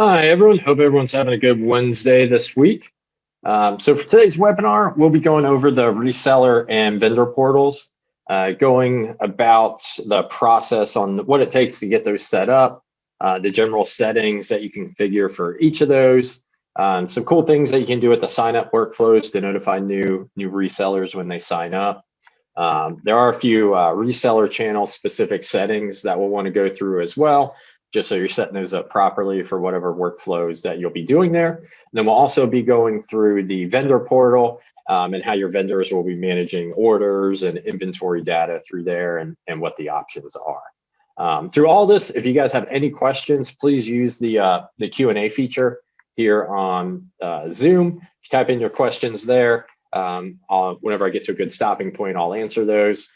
Hi, everyone. Hope everyone's having a good Wednesday this week. So for today's webinar, we'll be going over the reseller and vendor portals, going about the process on what it takes to get those set up, the general settings that you can configure for each of those, some cool things that you can do with the sign up workflows to notify new resellers when they sign up. There are a few reseller channel specific settings that we'll want to go through as well, just so you're setting those up properly for whatever workflows that you'll be doing there. And then we'll also be going through the vendor portal and how your vendors will be managing orders and inventory data through there and what the options are. Through all this, if you guys have any questions, please use the Q&A feature here on Zoom. You type in your questions there. Whenever I get to a good stopping point, I'll answer those.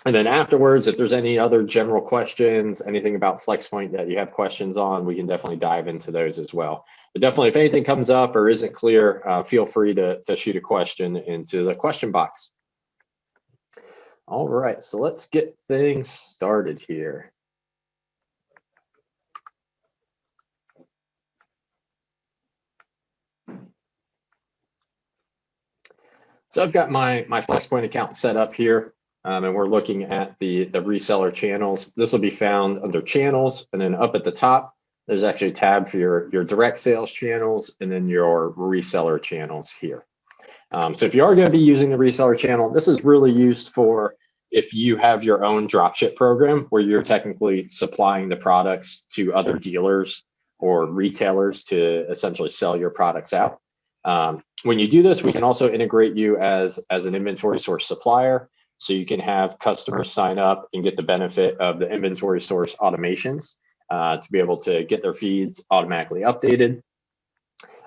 And then afterwards, if there's any other general questions, anything about Flxpoint that you have questions on, we can definitely dive into those as well. But definitely, if anything comes up or isn't clear, feel free to shoot a question into the question box. All right, so let's get things started here. So I've got my Flxpoint account set up here. And we're looking at the reseller channels. This will be found under channels, and then up at the top, there's actually a tab for your direct sales channels and then your reseller channels here. So if you are going to be using the reseller channel, this is really used for if you have your own dropship program where you're technically supplying the products to other dealers or retailers to essentially sell your products out. When you do this, we can also integrate you as an inventory source supplier. So you can have customers sign up and get the benefit of the inventory source automations to be able to get their feeds automatically updated.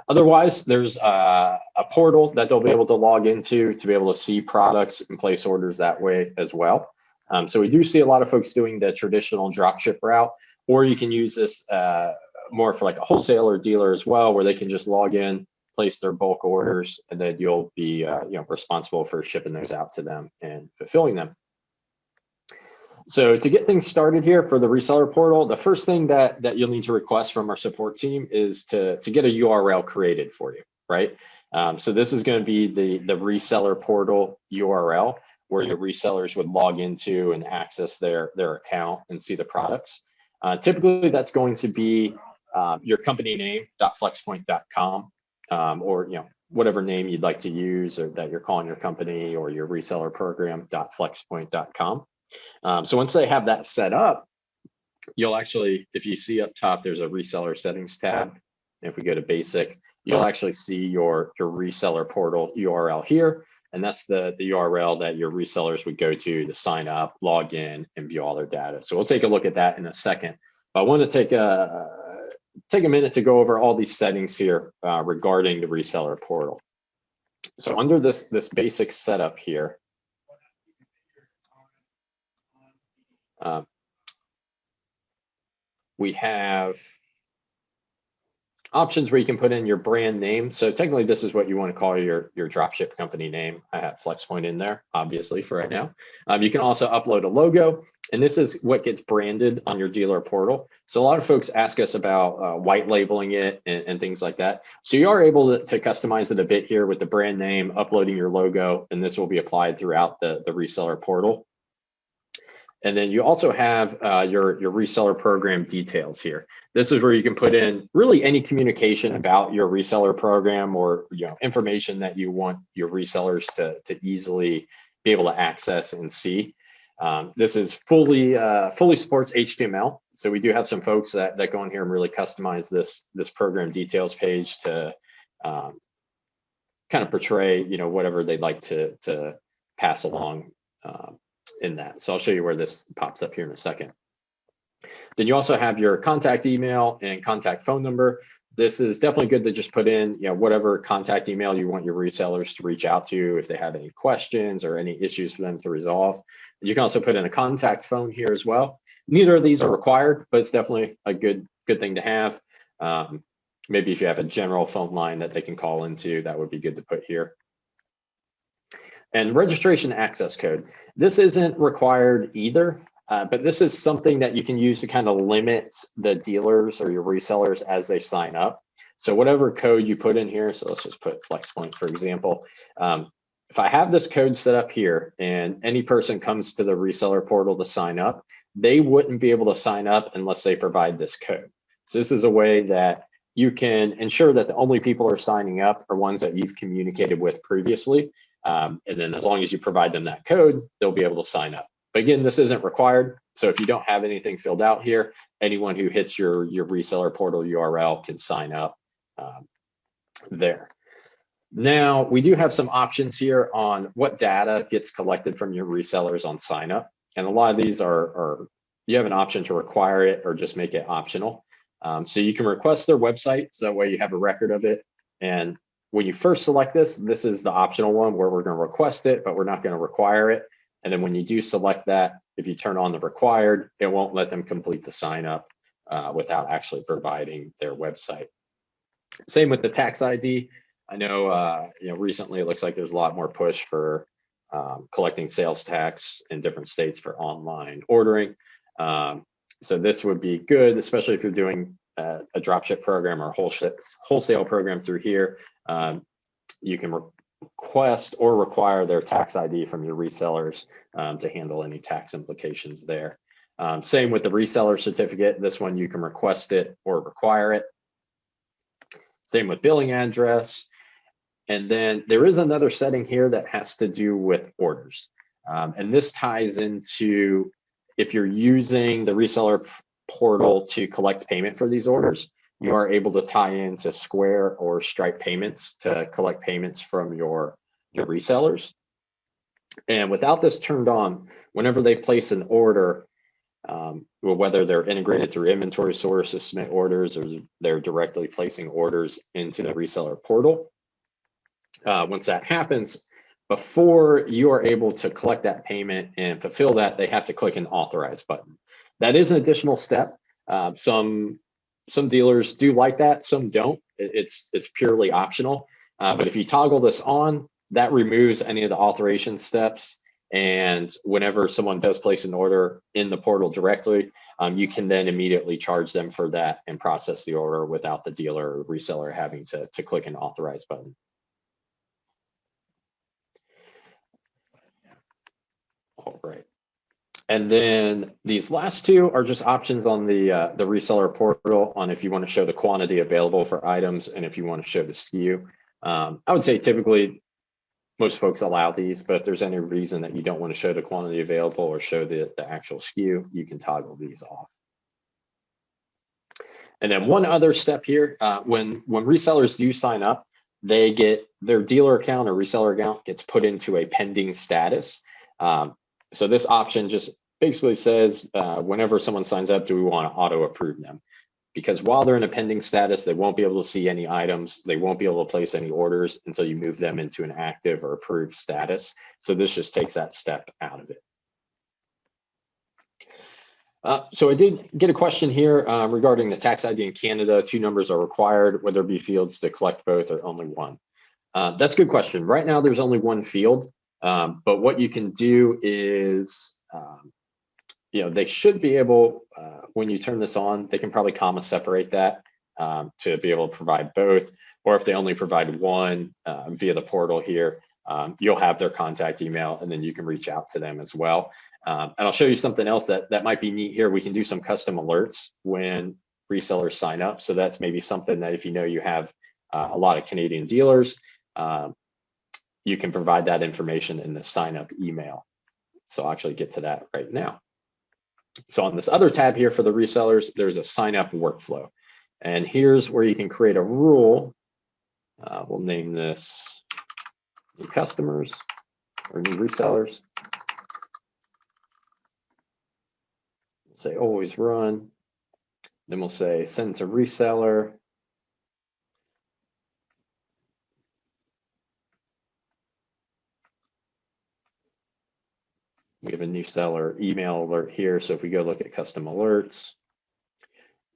Otherwise, there's a portal that they'll be able to log into to be able to see products and place orders that way as well. So we do see a lot of folks doing the traditional dropship route, or you can use this more for like a wholesaler dealer as well, where they can just log in, place their bulk orders, and then you'll be responsible for shipping those out to them and fulfilling them. So to get things started here for the reseller portal, the first thing that you'll need to request from our support team is to get a URL created for you, right? So this is going to be the reseller portal URL where your resellers would log into and access their account and see the products. Typically, that's going to be your company name .flxpoint.com. Or whatever name you'd like to use or that you're calling your company, or your reseller program .flxpoint.com. So once they have that set up, you'll actually, if you see up top, there's a reseller settings tab. If we go to basic, you'll actually see your reseller portal URL here. And that's the URL that your resellers would go to sign up, log in, and view all their data. So we'll take a look at that in a second. But I want to take a minute to go over all these settings here regarding the reseller portal. So under this basic setup here, we have options where you can put in your brand name. So technically, this is what you want to call your dropship company name. I have Flxpoint in there, obviously, for right now. You can also upload a logo, and this is what gets branded on your dealer portal. So a lot of folks ask us about white labeling it and things like that. So you are able to customize it a bit here with the brand name, uploading your logo, and this will be applied throughout the reseller portal. And then you also have your reseller program details here. This is where you can put in really any communication about your reseller program, or information that you want your resellers to easily be able to access and see. This is fully supports HTML. So we do have some folks that go in here and really customize this program details page to kind of portray whatever they'd like to pass along in that. So I'll show you where this pops up here in a second. Then you also have your contact email and contact phone number. This is definitely good to just put in, whatever contact email you want your resellers to reach out to if they have any questions or any issues for them to resolve. You can also put in a contact phone here as well. Neither of these are required, but it's definitely a good thing to have. Maybe if you have a general phone line that they can call into, that would be good to put here. And registration access code. This isn't required either. But this is something that you can use to kind of limit the dealers or your resellers as they sign up. So whatever code you put in here, so let's just put Flxpoint, for example. If I have this code set up here and any person comes to the reseller portal to sign up, they wouldn't be able to sign up unless they provide this code. So this is a way that you can ensure that the only people are signing up are ones that you've communicated with previously. And then as long as you provide them that code, they'll be able to sign up. But again, this isn't required. So if you don't have anything filled out here, anyone who hits your reseller portal URL can sign up there. Now, we do have some options here on what data gets collected from your resellers on sign up. And a lot of these are you have an option to require it or just make it optional. So you can request their website, so that way you have a record of it. And when you first select this, this is the optional one where we're going to request it, but we're not going to require it. And then when you do select that, if you turn on the required, it won't let them complete the sign up without actually providing their website. Same with the tax ID. I know, recently it looks like there's a lot more push for collecting sales tax in different states for online ordering. So this would be good, especially if you're doing a dropship program or wholesale program through here. You can request or require their tax ID from your resellers to handle any tax implications there. Same with the reseller certificate. This one you can request it or require it. Same with billing address. And then there is another setting here that has to do with orders. And this ties into if you're using the reseller portal to collect payment for these orders, you are able to tie into Square or Stripe payments to collect payments from your resellers. And without this turned on, whenever they place an order, whether they're integrated through inventory source to submit orders or they're directly placing orders into the reseller portal, once that happens, before you are able to collect that payment and fulfill that, they have to click an authorize button. That is an additional step. Some dealers do like that, some don't. It's purely optional. But if you toggle this on, that removes any of the authorization steps. And whenever someone does place an order in the portal directly, you can then immediately charge them for that and process the order without the dealer or reseller having to click an authorize button. All right. And then these last two are just options on the reseller portal on if you want to show the quantity available for items and if you want to show the SKU. I would say typically most folks allow these, but if there's any reason that you don't want to show the quantity available or show the actual SKU, you can toggle these off. And then one other step here, when resellers do sign up, they get their dealer account or reseller account gets put into a pending status. So this option just basically says whenever someone signs up, do we want to auto approve them? Because while they're in a pending status, they won't be able to see any items. They won't be able to place any orders until you move them into an active or approved status. So this just takes that step out of it. So I did get a question here regarding the tax ID in Canada. 2 numbers are required. Would there be fields to collect both or only one? That's a good question. Right now, there's only 1 field. But what you can do is, they should be able, when you turn this on, they can probably comma separate that to be able to provide both. Or if they only provide one via the portal here, you'll have their contact email and then you can reach out to them as well. And I'll show you something else that might be neat here. We can do some custom alerts when resellers sign up. So that's maybe something that if you have a lot of Canadian dealers, you can provide that information in the sign up email. So I'll actually get to that right now. So on this other tab here for the resellers, there's a sign up workflow. And here's where you can create a rule. We'll name this new customers or new resellers. We'll say always run. Then we'll say send to reseller. We have a new seller email alert here. So if we go look at custom alerts,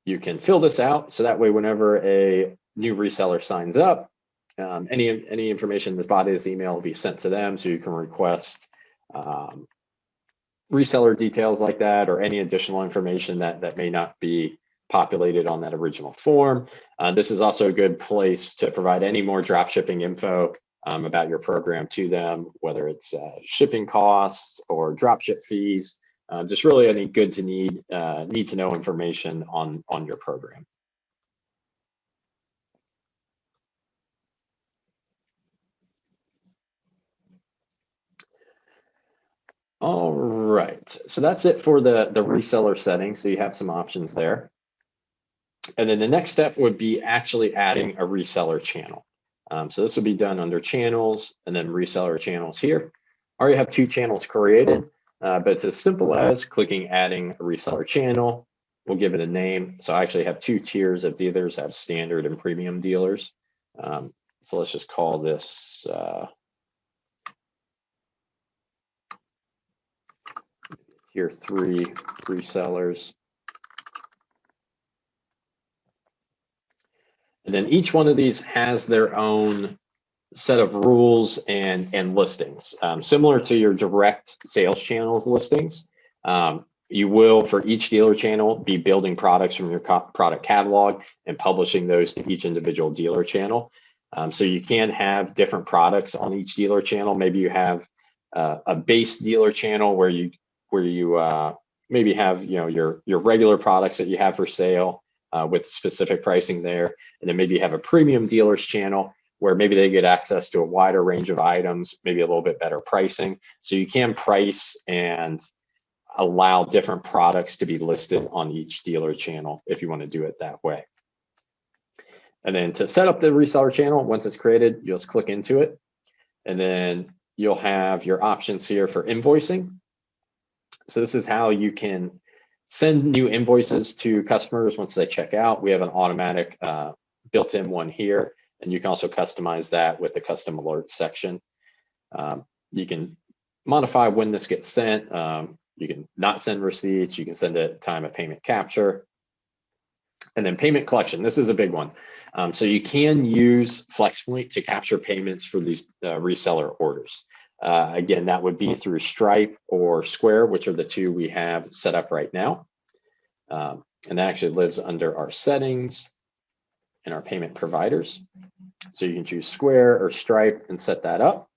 you can fill this out. So that way, whenever a new reseller signs up, any information in this body's email will be sent to them. So you can request reseller details like that, or any additional information that may not be populated on that original form. This is also a good place to provide any more drop shipping info about your program to them, whether it's shipping costs or drop ship fees, just really any good to need to know information on your program. All right, so that's it for the reseller settings. So you have some options there. And then the next step would be actually adding a reseller channel. So this would be done under channels and then reseller channels here. I already have 2 channels created, but it's as simple as clicking adding a reseller channel. We'll give it a name. So I actually have 2 tiers of dealers. I have standard and premium dealers. So let's just call this tier 3 resellers. And then each one of these has their own set of rules and listings. Similar to your direct sales channels listings, you will, for each dealer channel, be building products from your product catalog and publishing those to each individual dealer channel. So you can have different products on each dealer channel. Maybe you have a base dealer channel where you maybe have your regular products that you have for sale with specific pricing there, and then maybe you have a premium dealers channel where maybe they get access to a wider range of items, maybe a little bit better pricing. So you can price and allow different products to be listed on each dealer channel if you want to do it that way. And then to set up the reseller channel, once it's created, you'll just click into it, and then you'll have your options here for invoicing. So this is how you can send new invoices to customers once they check out. We have an automatic built-in one here, and you can also customize that with the custom alerts section. You can modify when this gets sent. You can not send receipts. You can send it time of payment capture. And then payment collection. This is a big one. So you can use Flxpoint to capture payments for these reseller orders. Again, that would be through Stripe or Square, which are the 2 we have set up right now. And that actually lives under our settings and our payment providers. So you can choose Square or Stripe and set that up.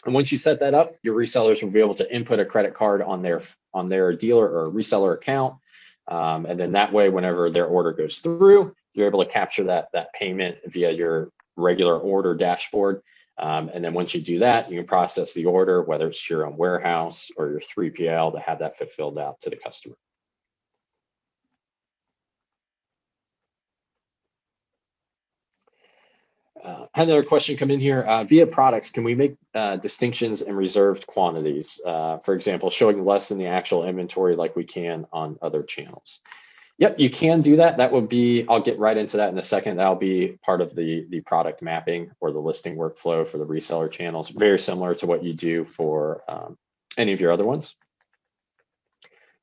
And once you set that up, your resellers will be able to input a credit card on their dealer or reseller account. And then that way, whenever their order goes through, you're able to capture that payment via your regular order dashboard. And then once you do that, you can process the order, whether it's your own warehouse or your 3PL, to have that fulfilled out to the customer. Had another question come in here. Via products, can we make distinctions in reserved quantities? For example, showing less than the actual inventory like we can on other channels. Yep, you can do that. That would be, I'll get right into that in a second. That'll be part of the product mapping or the listing workflow for the reseller channels, very similar to what you do for any of your other ones.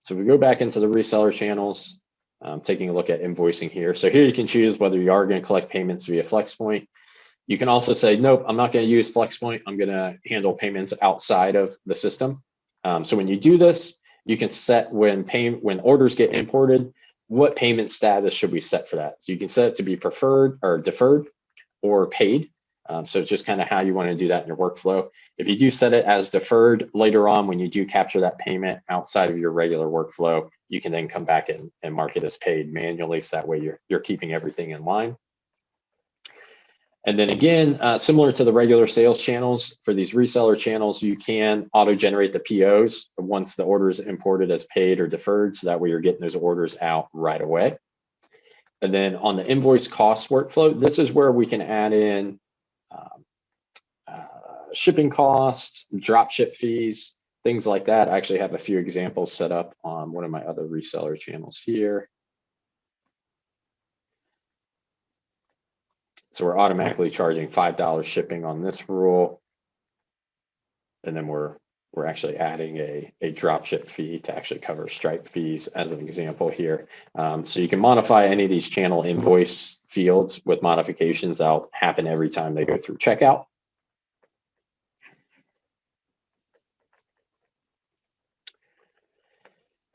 So if we go back into the reseller channels, taking a look at invoicing here. So here you can choose whether you are going to collect payments via Flxpoint. You can also say, nope, I'm not going to use Flxpoint. I'm going to handle payments outside of the system. So when you do this, you can set when orders get imported, what payment status should we set for that? So you can set it to be preferred or deferred or paid. So it's just kind of how you want to do that in your workflow. If you do set it as deferred, later on when you do capture that payment outside of your regular workflow, you can then come back and mark it as paid manually. So that way you're keeping everything in line. And then again, similar to the regular sales channels, for these reseller channels, you can auto-generate the POs once the order is imported as paid or deferred. So that way you're getting those orders out right away. And then on the invoice cost workflow, this is where we can add in shipping costs, drop ship fees, things like that. I actually have a few examples set up on one of my other reseller channels here. So we're automatically charging $5 shipping on this rule. And then we're actually adding a drop ship fee to actually cover Stripe fees as an example here. So you can modify any of these channel invoice fields with modifications that'll happen every time they go through checkout.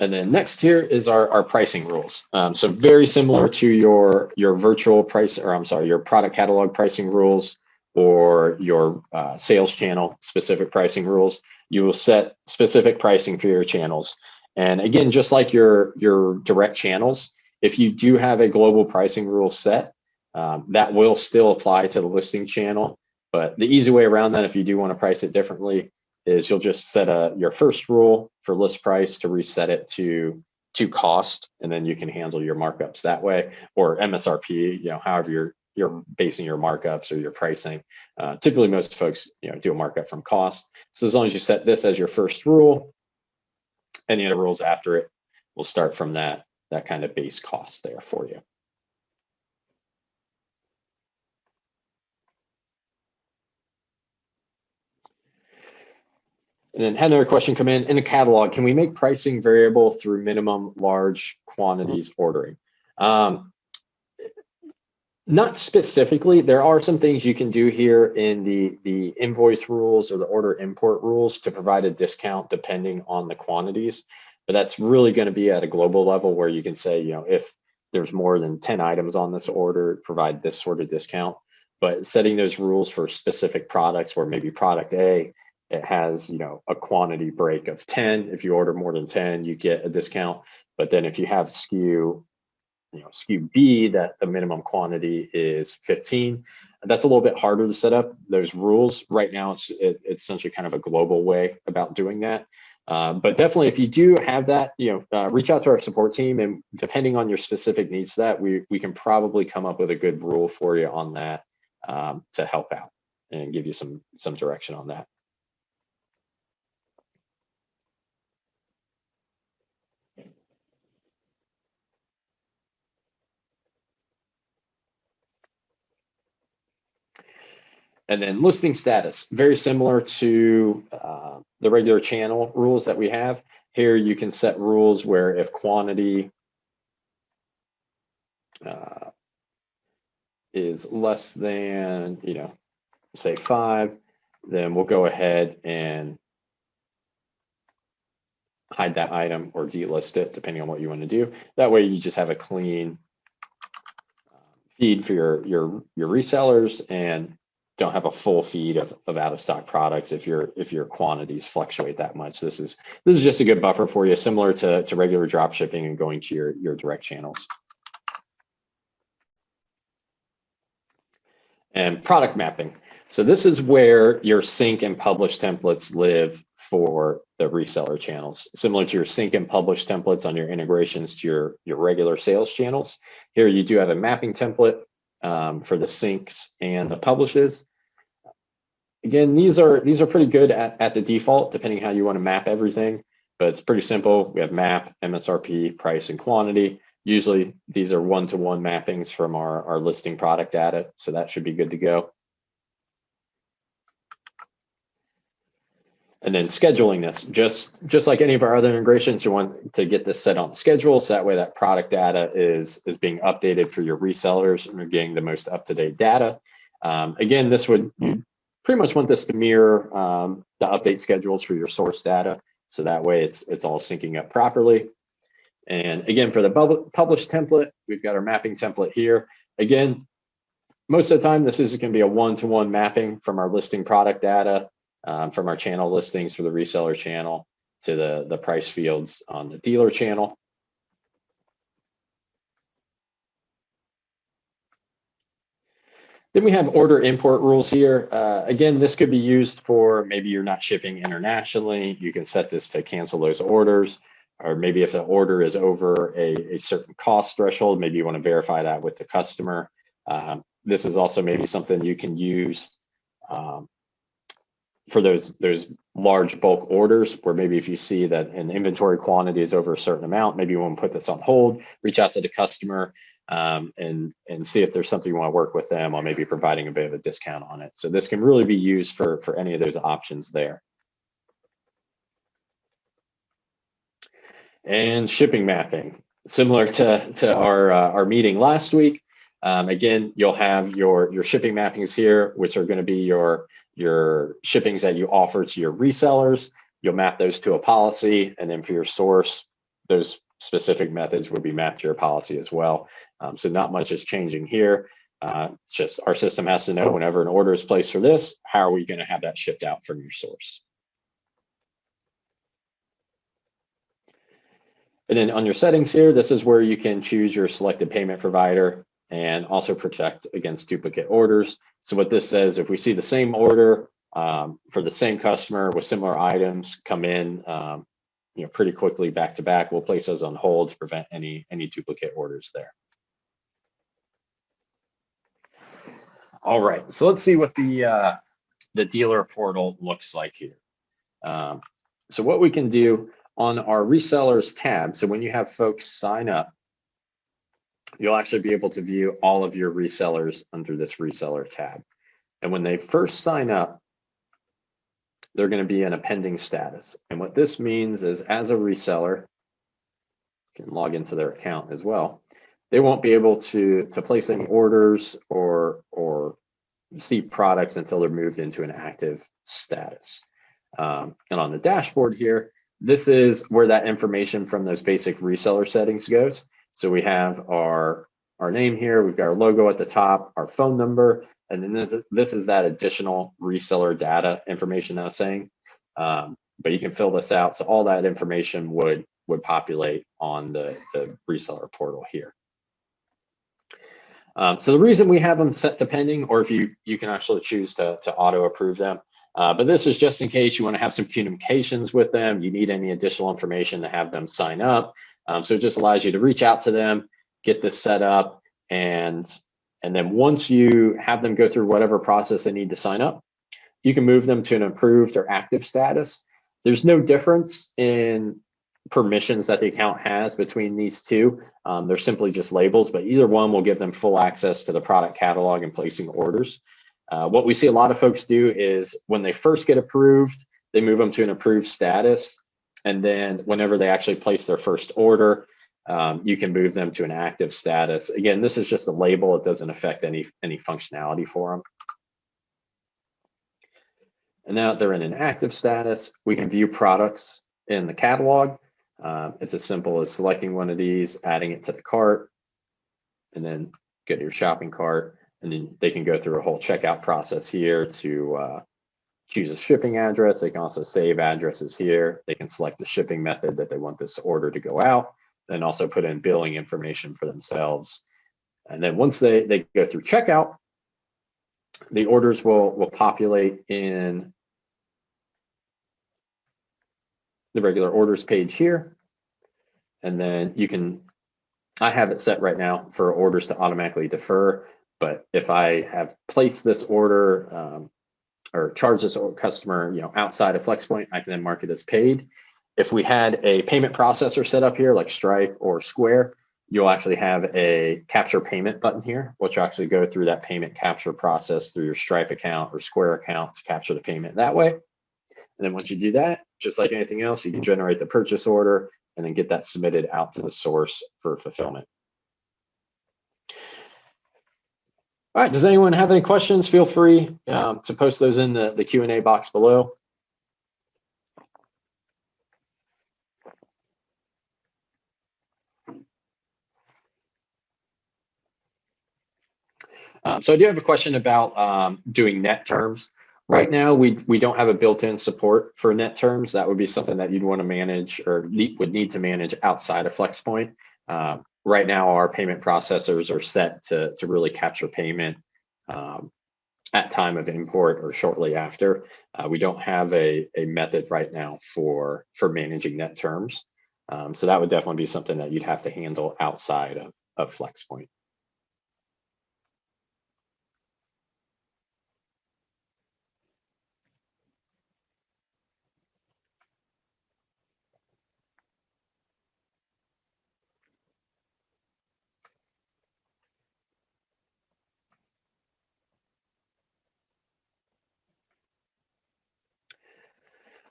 And then next here is our pricing rules. So very similar to your virtual price, or I'm sorry, your product catalog pricing rules or your sales channel specific pricing rules. You will set specific pricing for your channels. And again, just like your direct channels, if you do have a global pricing rule set, that will still apply to the listing channel. But the easy way around that, if you do want to price it differently, is you'll just set your first rule for list price to reset it to cost, and then you can handle your markups that way, or MSRP, however you're basing your markups or your pricing. Typically most folks do a markup from cost. So as long as you set this as your first rule, any other rules after it will start from that kind of base cost there for you. And then had another question come in the catalog. Can we make pricing variable through minimum large quantities ordering? Not specifically. There are some things you can do here in the invoice rules or the order import rules to provide a discount depending on the quantities. But that's really going to be at a global level where you can say, if there's more than 10 items on this order, provide this sort of discount. But setting those rules for specific products, where maybe product A, it has a quantity break of 10. If you order more than 10, you get a discount. But then if you have SKU B, that the minimum quantity is 15, that's a little bit harder to set up those rules. Right now, it's essentially kind of a global way about doing that. But definitely, if you do have that, reach out to our support team, and depending on your specific needs for that, we can probably come up with a good rule for you on that to help out and give you some direction on that. And then listing status, very similar to the regular channel rules that we have. Here you can set rules where if quantity is less than, say 5, then we'll go ahead and hide that item or delist it, depending on what you want to do. That way you just have a clean feed for your resellers, and don't have a full feed of out of stock products if your quantities fluctuate that much. This is just a good buffer for you, similar to regular drop shipping and going to your direct channels. And product mapping. So this is where your sync and publish templates live for the reseller channels, similar to your sync and publish templates on your integrations to your regular sales channels. Here you do have a mapping template for the syncs and the publishes. Again, these are pretty good at the default, depending how you want to map everything, but it's pretty simple. We have map, MSRP, price, and quantity. Usually these are one-to-one mappings from our listing product data, so that should be good to go. And then scheduling this, just like any of our other integrations, you want to get this set on schedule, so that way that product data is being updated for your resellers and you're getting the most up-to-date data. Again, you pretty much want this to mirror the update schedules for your source data, so that way it's all syncing up properly. And again, for the publish template, we've got our mapping template here. Again, most of the time, this is going to be a one-to-one mapping from our listing product data, from our channel listings for the reseller channel to the price fields on the dealer channel. Then we have order import rules here. Again, this could be used for maybe you're not shipping internationally. You can set this to cancel those orders. Or maybe if the order is over a certain cost threshold, maybe you want to verify that with the customer. This is also maybe something you can use for those large bulk orders, where maybe if you see that an inventory quantity is over a certain amount, maybe you want to put this on hold, reach out to the customer and see if there's something you want to work with them on, maybe providing a bit of a discount on it. So this can really be used for any of those options there. And shipping mapping, similar to our meeting last week. Again, you'll have your shipping mappings here, which are going to be your shippings that you offer to your resellers. You'll map those to a policy, and then for your source, those specific methods would be mapped to your policy as well. So not much is changing here. Just our system has to know whenever an order is placed for this, how are we going to have that shipped out from your source? And then on your settings here, this is where you can choose your selected payment provider and also protect against duplicate orders. So what this says, if we see the same order for the same customer with similar items come in, pretty quickly back to back, we'll place those on hold to prevent any duplicate orders there. All right, so let's see what the dealer portal looks like here. So what we can do on our resellers tab, so when you have folks sign up, you'll actually be able to view all of your resellers under this reseller tab. And when they first sign up, they're going to be in a pending status. And what this means is, as a reseller, you can log into their account as well, they won't be able to place any orders or see products until they're moved into an active status. And on the dashboard here, this is where that information from those basic reseller settings goes. So we have our name here, we've got our logo at the top, our phone number, and then this is that additional reseller data information that I was saying. But you can fill this out. So all that information would populate on the reseller portal here. So the reason we have them set to pending, or if you can actually choose to auto approve them, but this is just in case you want to have some communications with them, you need any additional information to have them sign up. So it just allows you to reach out to them, get this set up, and then once you have them go through whatever process they need to sign up, you can move them to an approved or active status. There's no difference in permissions that the account has between these two. They're simply just labels, but either one will give them full access to the product catalog and placing orders. What we see a lot of folks do is when they first get approved, they move them to an approved status. And then whenever they actually place their first order, you can move them to an active status. Again, this is just a label. It doesn't affect any functionality for them. And now that they're in an active status, we can view products in the catalog. It's as simple as selecting one of these, adding it to the cart, and then go to your shopping cart. And then they can go through a whole checkout process here to choose a shipping address. They can also save addresses here. They can select the shipping method that they want this order to go out, and also put in billing information for themselves. And then once they go through checkout, the orders will populate in the regular orders page here. And then I have it set right now for orders to automatically defer. But if I have placed this order or charged this customer, outside of Flxpoint, I can then mark it as paid. If we had a payment processor set up here, like Stripe or Square, you'll actually have a capture payment button here, which will actually go through that payment capture process through your Stripe account or Square account to capture the payment that way. And then once you do that, just like anything else, you can generate the purchase order and then get that submitted out to the source for fulfillment. All right, does anyone have any questions? Feel free to post those in the Q&A box below. So I do have a question about doing net terms. Right now, we don't have a built-in support for net terms. That would be something that you'd want to manage or would need to manage outside of Flxpoint. Right now, our payment processors are set to really capture payment at time of import or shortly after. We don't have a method right now for managing net terms. So that would definitely be something that you'd have to handle outside of Flxpoint.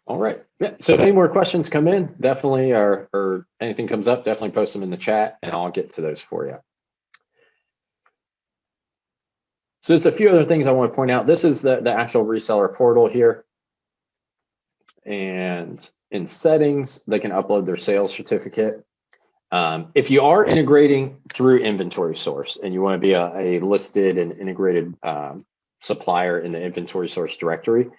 All right. Yeah. So if any more questions come in, definitely, or anything comes up, definitely post them in the chat and I'll get to those for you. So there's a few other things I want to point out. This is the actual reseller portal here. And in settings, they can upload their sales certificate. If you are integrating through Inventory Source and you want to be a listed and integrated supplier in the Inventory Source directory,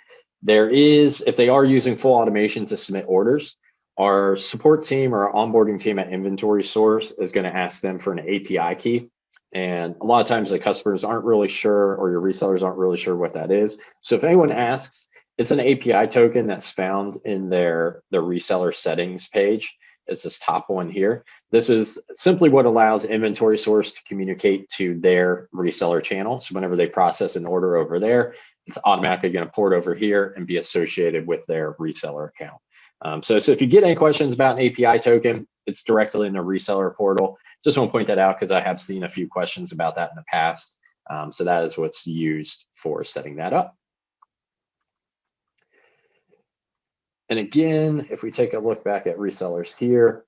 if they are using full automation to submit orders, our support team or our onboarding team at Inventory Source is going to ask them for an API key. And a lot of times the customers aren't really sure, or your resellers aren't really sure what that is. So if anyone asks, it's an API token that's found in their reseller settings page. It's this top one here. This is simply what allows Inventory Source to communicate to their reseller channel. So whenever they process an order over there, it's automatically going to port over here and be associated with their reseller account. So if you get any questions about an API token, it's directly in the reseller portal. Just want to point that out because I have seen a few questions about that in the past. So that is what's used for setting that up. And again, if we take a look back at resellers here,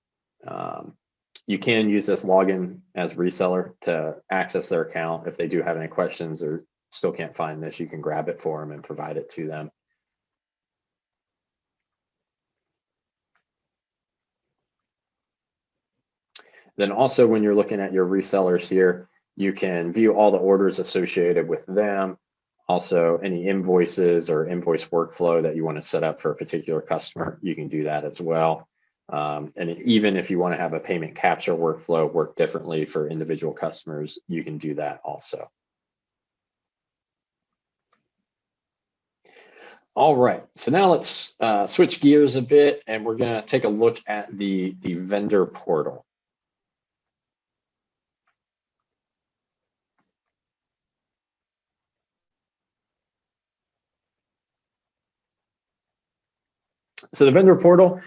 you can use this login as reseller to access their account. If they do have any questions or still can't find this, you can grab it for them and provide it to them. Then also when you're looking at your resellers here, you can view all the orders associated with them. Also, any invoices or invoice workflow that you want to set up for a particular customer, you can do that as well. And even if you want to have a payment capture workflow work differently for individual customers, you can do that also. All right, so now let's switch gears a bit, and we're going to take a look at the vendor portal. So the vendor portal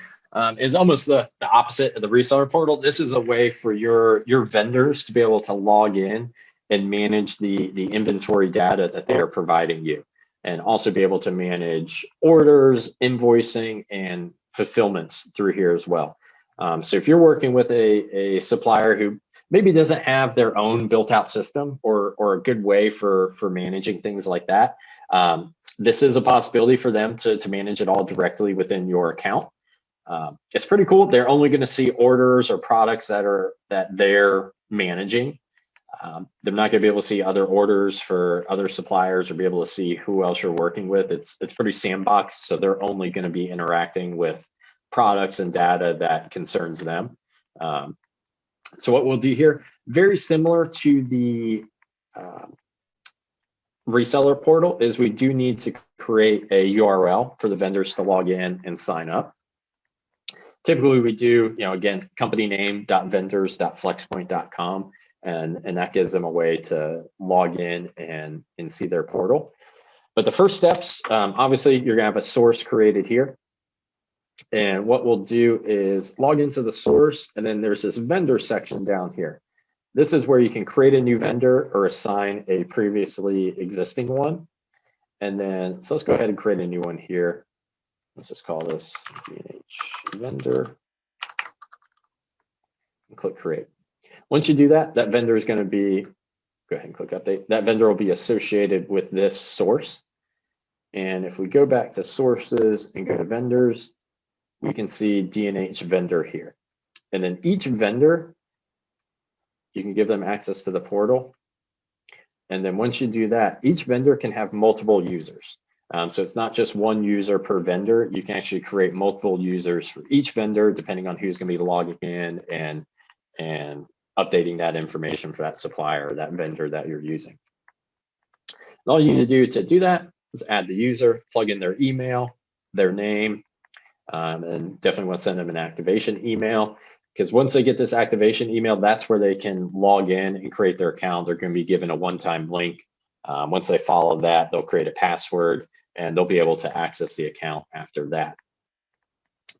is almost the opposite of the reseller portal. This is a way for your vendors to be able to log in and manage the inventory data that they are providing you, and also be able to manage orders, invoicing, and fulfillments through here as well. So if you're working with a supplier who maybe doesn't have their own built out system or a good way for managing things like that, this is a possibility for them to manage it all directly within your account. It's pretty cool. They're only going to see orders or products that they're managing. They're not going to be able to see other orders for other suppliers or be able to see who else you're working with. It's pretty sandboxed, so they're only going to be interacting with products and data that concerns them. So what we'll do here, very similar to the reseller portal, is we do need to create a URL for the vendors to log in and sign up. Typically we do, again, company name.vendors.flexpoint.com, and that gives them a way to log in and see their portal. But the first steps, obviously you're gonna have a source created here. And what we'll do is log into the source, and then there's this vendor section down here. This is where you can create a new vendor or assign a previously existing one. And then, so let's go ahead and create a new one here. Let's just call this D&H vendor and click create. Once you do that, that vendor is going to be, go ahead and click update. That vendor will be associated with this source. And if we go back to sources and go to vendors, we can see D&H vendor here. And then each vendor, you can give them access to the portal. And then once you do that, each vendor can have multiple users. So it's not just one user per vendor. You can actually create multiple users for each vendor, depending on who's going to be logging in and updating that information for that supplier or that vendor that you're using. And all you need to do that is add the user, plug in their email, their name, and definitely want to send them an activation email, because once they get this activation email, that's where they can log in and create their account. They're going to be given a one-time link. Once they follow that, they'll create a password and they'll be able to access the account after that.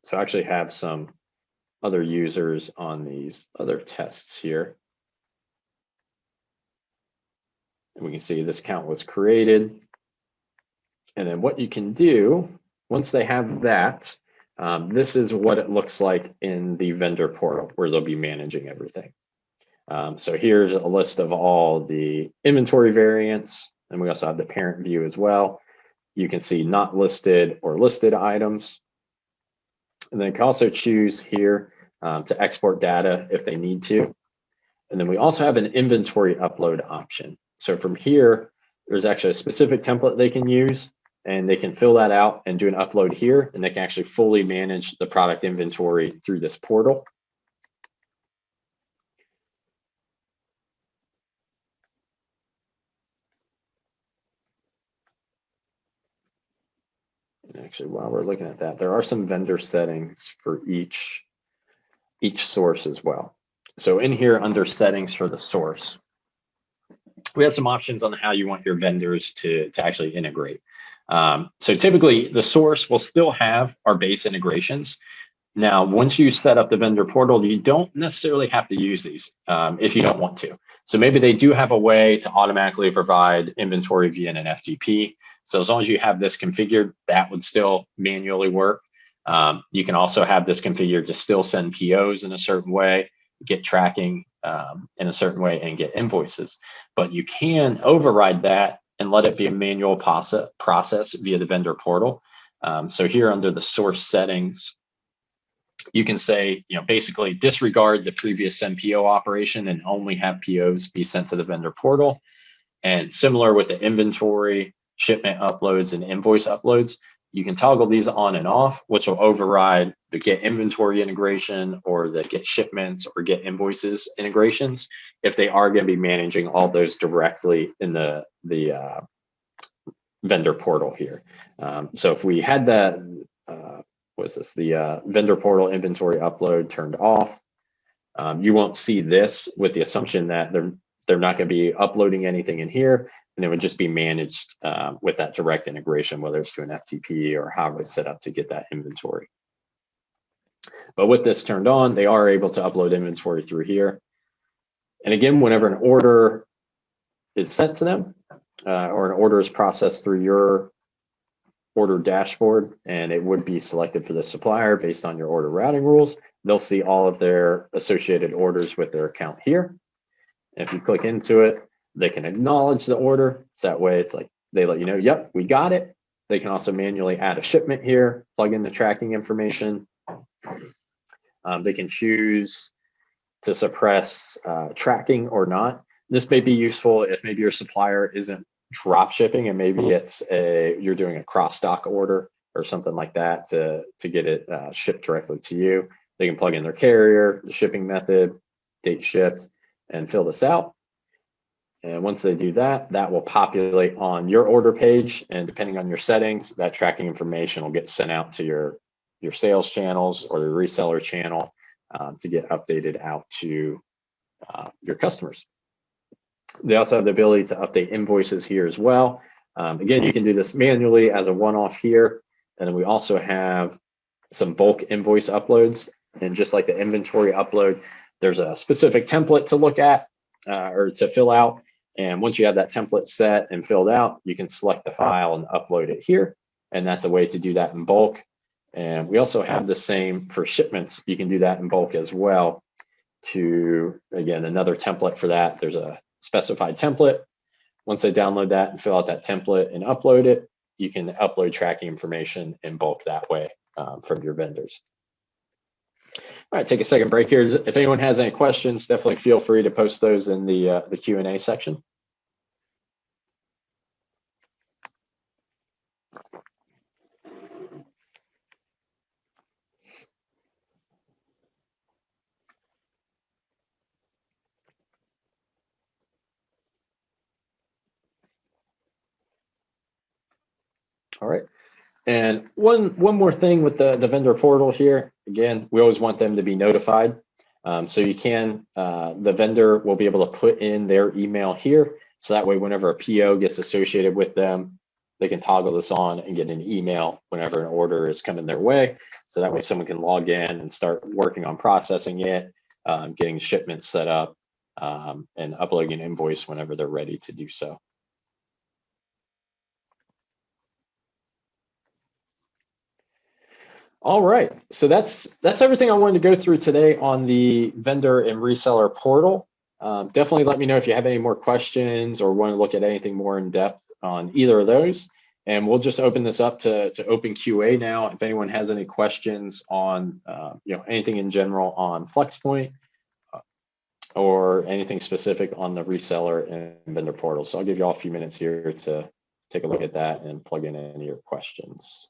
So I actually have some other users on these other tests here. And we can see this account was created. And then what you can do, once they have that, this is what it looks like in the vendor portal where they'll be managing everything. So here's a list of all the inventory variants, and we also have the parent view as well. You can see not listed or listed items. And then you can also choose here to export data if they need to. And then we also have an inventory upload option. So from here, there's actually a specific template they can use, and they can fill that out and do an upload here, and they can actually fully manage the product inventory through this portal. And actually, while we're looking at that, there are some vendor settings for each source as well. So in here under settings for the source, we have some options on how you want your vendors to actually integrate. So typically the source will still have our base integrations. Now, once you set up the vendor portal, you don't necessarily have to use these if you don't want to. So maybe they do have a way to automatically provide inventory via an FTP. So as long as you have this configured, that would still manually work. You can also have this configured to still send POs in a certain way, get tracking in a certain way, and get invoices. But you can override that and let it be a manual process via the vendor portal. So here under the source settings, you can say, basically disregard the previous MPO operation and only have POs be sent to the vendor portal. And similar with the inventory, shipment uploads, and invoice uploads, you can toggle these on and off, which will override the get inventory integration or the get shipments or get invoices integrations if they are going to be managing all those directly in the vendor portal here. So if we had that, the vendor portal inventory upload turned off, you won't see this with the assumption that they're not going to be uploading anything in here, and it would just be managed with that direct integration, whether it's to an FTP or however it's set up to get that inventory. But with this turned on, they are able to upload inventory through here. And again, whenever an order is sent to them or an order is processed through your order dashboard, and it would be selected for the supplier based on your order routing rules, they'll see all of their associated orders with their account here. And if you click into it, they can acknowledge the order. So that way it's like they let you know, yep, we got it. They can also manually add a shipment here, plug in the tracking information. They can choose to suppress tracking or not. This may be useful if maybe your supplier isn't drop shipping and maybe it's you're doing a cross stock order or something like that to get it shipped directly to you. They can plug in their carrier, the shipping method, date shipped, and fill this out. And once they do that, that will populate on your order page. And depending on your settings, that tracking information will get sent out to your sales channels or your reseller channel to get updated out to your customers. They also have the ability to update invoices here as well. Again, you can do this manually as a one-off here. And then we also have some bulk invoice uploads. And just like the inventory upload, there's a specific template to look at or to fill out. And once you have that template set and filled out, you can select the file and upload it here. And that's a way to do that in bulk. And we also have the same for shipments. You can do that in bulk as well. To, again, another template for that. There's a specified template. Once they download that and fill out that template and upload it, you can upload tracking information in bulk that way from your vendors. All right, take a second break here. If anyone has any questions, definitely feel free to post those in the Q&A section. All right. And one more thing with the vendor portal here, again, we always want them to be notified. So you can, the vendor will be able to put in their email here. So that way, whenever a PO gets associated with them, they can toggle this on and get an email whenever an order is coming their way. So that way someone can log in and start working on processing it, getting shipments set up, and uploading an invoice whenever they're ready to do so. All right, so that's everything I wanted to go through today on the vendor and reseller portal. Definitely let me know if you have any more questions or want to look at anything more in depth on either of those. And we'll just open this up to open QA now. If anyone has any questions on anything in general on Flxpoint or anything specific on the reseller and vendor portal. So I'll give you all a few minutes here to take a look at that and plug in any of your questions.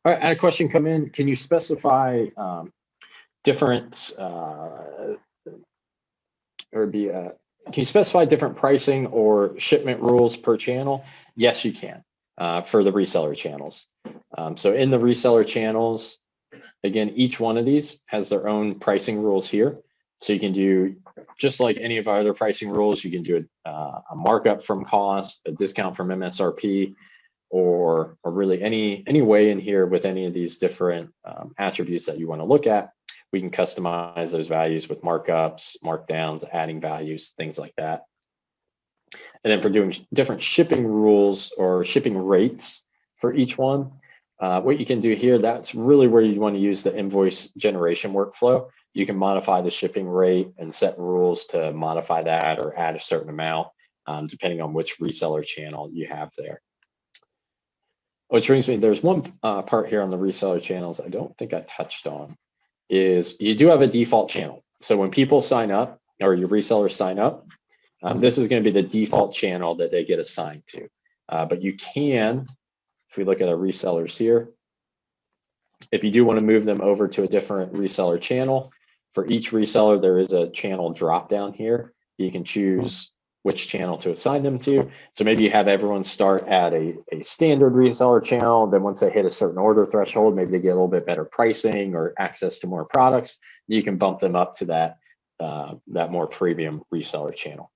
All right, I had a question come in. Can you specify different can you specify different pricing or shipment rules per channel? Yes, you can for the reseller channels. So in the reseller channels, again, each one of these has their own pricing rules here. So you can do, just like any of our other pricing rules, you can do a markup from cost, a discount from MSRP, or really any way in here with any of these different attributes that you want to look at. We can customize those values with markups, markdowns, adding values, things like that. And then for doing different shipping rules or shipping rates for each one, what you can do here, that's really where you want to use the invoice generation workflow. You can modify the shipping rate and set rules to modify that or add a certain amount, depending on which reseller channel you have there. Which brings me, there's one part here on the reseller channels I don't think I touched on, is you do have a default channel. So when people sign up or your resellers sign up, this is going to be the default channel that they get assigned to. But you can, if we look at our resellers here, if you do want to move them over to a different reseller channel, for each reseller, there is a channel drop down here. You can choose which channel to assign them to. So maybe you have everyone start at a standard reseller channel. Then once they hit a certain order threshold, maybe they get a little bit better pricing or access to more products. You can bump them up to that more premium reseller channel.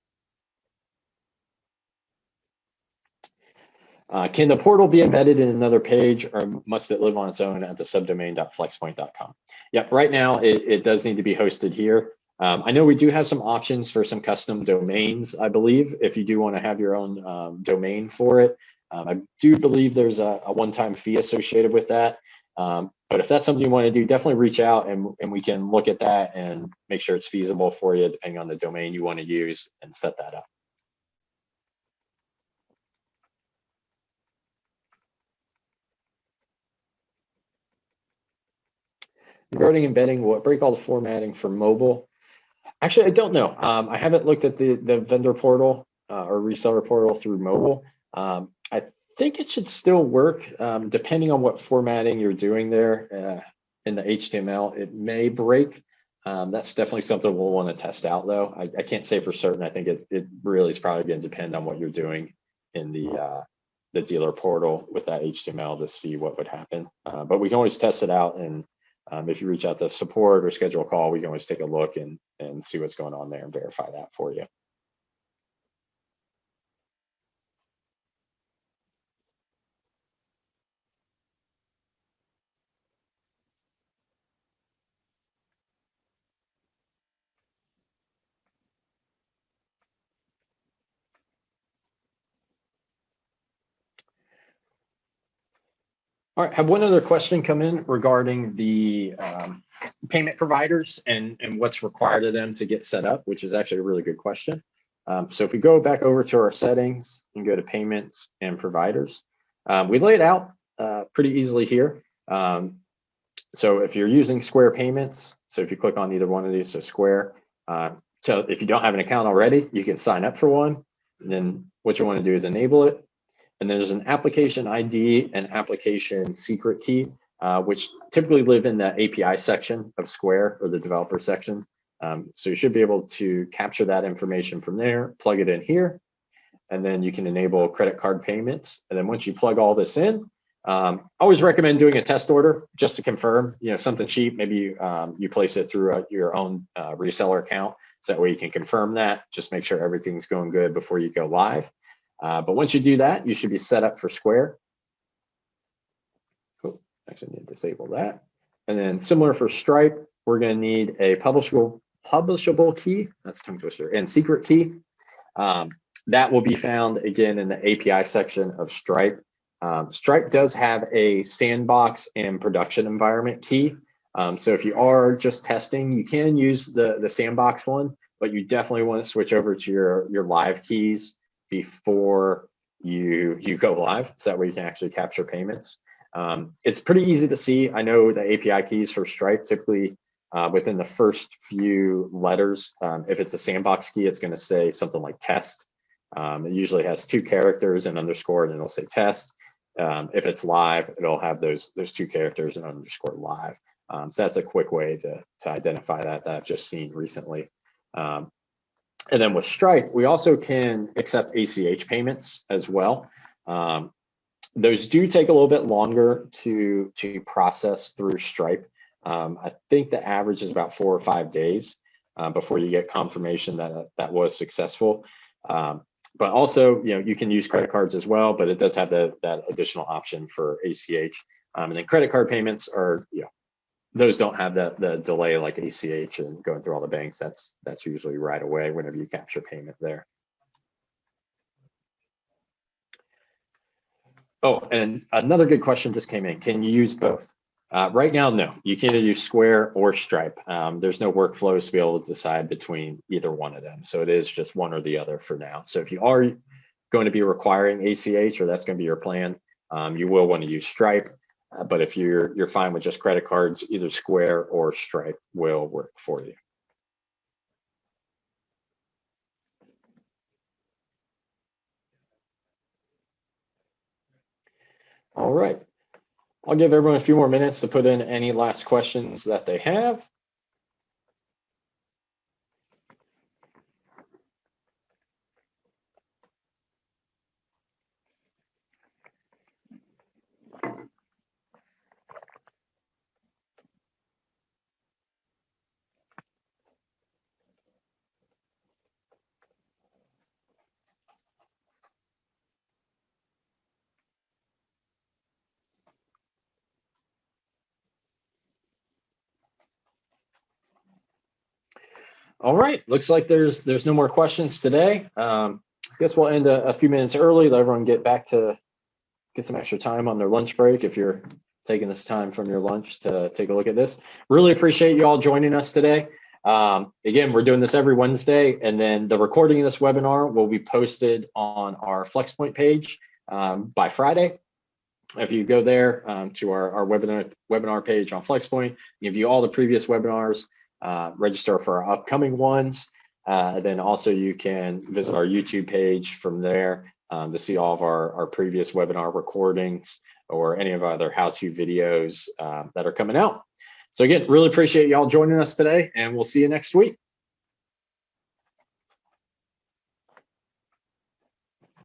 Can the portal be embedded in another page, or must it live on its own at the subdomain.flxpoint.com? Yep, right now it does need to be hosted here. I know we do have some options for some custom domains, I believe, if you do want to have your own domain for it. I do believe there's a one-time fee associated with that. But if that's something you want to do, definitely reach out and we can look at that and make sure it's feasible for you, depending on the domain you want to use, and set that up. Regarding embedding, what break all the formatting for mobile? Actually, I don't know. I haven't looked at the vendor portal or reseller portal through mobile. I think it should still work, depending on what formatting you're doing there in the HTML. It may break. That's definitely something we'll want to test out, though. I can't say for certain. I think it really is probably going to depend on what you're doing in the dealer portal with that HTML to see what would happen. But we can always test it out, and if you reach out to support or schedule a call, we can always take a look and see what's going on there and verify that for you. All right, have one other question come in regarding the payment providers and what's required of them to get set up, which is actually a really good question. So if we go back over to our settings and go to payments and providers, we lay it out pretty easily here. So if you're using Square payments, so if you click on either one of these, so Square, so if you don't have an account already, you can sign up for one. And then what you want to do is enable it. And there's an application ID and application secret key, which typically live in the API section of Square or the developer section. So you should be able to capture that information from there, plug it in here, and then you can enable credit card payments. And then once you plug all this in, I always recommend doing a test order just to confirm, something cheap. Maybe you place it through your own reseller account, so that way you can confirm that. Just make sure everything's going good before you go live. But once you do that, you should be set up for Square. Oh, actually need to disable that. And then similar for Stripe, we're going to need a publishable key, that's a tongue twister, and secret key. That will be found again in the API section of Stripe. Stripe does have a sandbox and production environment key. So if you are just testing, you can use the sandbox one, but you definitely want to switch over to your live keys before you go live, so that way you can actually capture payments. It's pretty easy to see. I know the API keys for Stripe typically within the first few letters. If it's a sandbox key, it's going to say something like test. It usually has 2 characters and underscore, and it'll say test. If it's live, it'll have those 2 characters and underscore live. So that's a quick way to identify that I've just seen recently. And then with Stripe, we also can accept ACH payments as well. Those do take a little bit longer to process through Stripe. I think the average is about 4 or 5 days before you get confirmation that was successful. But also, you can use credit cards as well, but it does have that additional option for ACH. And then credit card payments are, those don't have the delay like ACH and going through all the banks. That's usually right away whenever you capture payment there. Oh, and another good question just came in. Can you use both? Right now, no. You can either use Square or Stripe. There's no workflows to be able to decide between either one of them. So it is just one or the other for now. So if you are going to be requiring ACH, or that's going to be your plan, you will want to use Stripe. But if you're fine with just credit cards, either Square or Stripe will work for you. All right. I'll give everyone a few more minutes to put in any last questions that they have. All right, looks like there's no more questions today. I guess we'll end a few minutes early, let everyone get some extra time on their lunch break if you're taking this time from your lunch to take a look at this. Really appreciate you all joining us today. Again, we're doing this every Wednesday, and then the recording of this webinar will be posted on our Flxpoint page by Friday. If you go there to our webinar page on Flxpoint, you view all the previous webinars, register for our upcoming ones. Then also you can visit our YouTube page from there to see all of our previous webinar recordings or any of our other how-to videos that are coming out. So again, really appreciate y'all joining us today, and we'll see you next week.